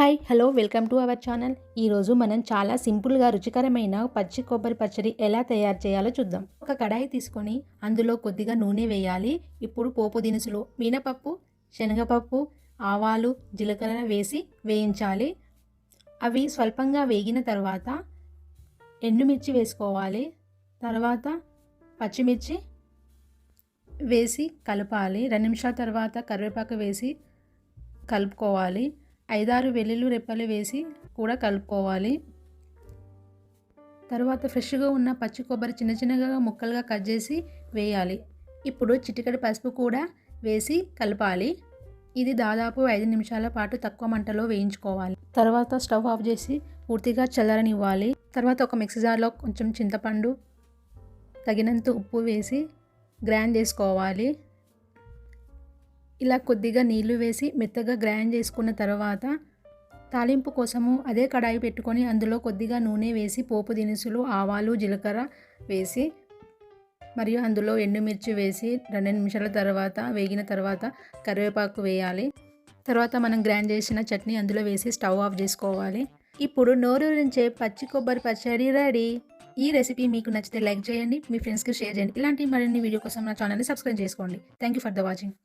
Hi hello welcome to our channel. ఈరోజు మనం చాలా సింపుల్గా రుచికరమైన పచ్చి కొబ్బరి పచ్చడి ఎలా తయారు చేయాలో చూద్దాం. ఒక కడాయి తీసుకొని అందులో కొద్దిగా నూనె వేయాలి. ఇప్పుడు పోపు దినుసులు మినపప్పు, శనగపప్పు, ఆవాలు, జీలకర్ర వేసి వేయించాలి. అవి స్వల్పంగా వేగిన తర్వాత ఎండుమిర్చి వేసుకోవాలి. తర్వాత పచ్చిమిర్చి వేసి కలపాలి. 2 నిమిషాల తర్వాత కరివేపాకు వేసి కలుపుకోవాలి. 5-6 వెల్లుల్లి రెప్పలు వేసి కూడా కలుపుకోవాలి. తర్వాత ఫ్రెష్గా ఉన్న పచ్చి కొబ్బరి చిన్న చిన్నగా ముక్కలుగా కట్ చేసి వేయాలి. ఇప్పుడు చిటికెడు పసుపు కూడా వేసి కలపాలి. ఇది దాదాపు 5 నిమిషాల పాటు తక్కువ మంటలో వేయించుకోవాలి. తర్వాత స్టవ్ ఆఫ్ చేసి పూర్తిగా చల్లారనివ్వాలి. తర్వాత ఒక మిక్సీ జార్లో కొంచెం చింతపండు, తగినంత ఉప్పు వేసి గ్రైండ్ చేసుకోవాలి. ఇలా కొద్దిగా నీళ్లు వేసి మెత్తగా గ్రైండ్ చేసుకున్న తర్వాత తాలింపు కోసము అదే కడాయి పెట్టుకొని అందులో కొద్దిగా నూనె వేసి పోపు దినుసులు, ఆవాలు, జీలకర్ర వేసి మరియు అందులో ఎండుమిర్చి వేసి 2 నిమిషాల తర్వాత వేగిన తర్వాత కరివేపాకు వేయాలి. తర్వాత మనం గ్రైండ్ చేసిన చట్నీ అందులో వేసి స్టవ్ ఆఫ్ చేసుకోవాలి. ఇప్పుడు నోరూరించే పచ్చి కొబ్బరి పచ్చడి రెడీ. ఈ రెసిపీ మీకు నచ్చితే లైక్ చేయండి, మీ ఫ్రెండ్స్కి షేర్ చేయండి. ఇలాంటి మరిన్ని వీడియో కోసం నా ఛానల్ని సబ్స్క్రైబ్ చేసుకోండి. Thank you for the watching.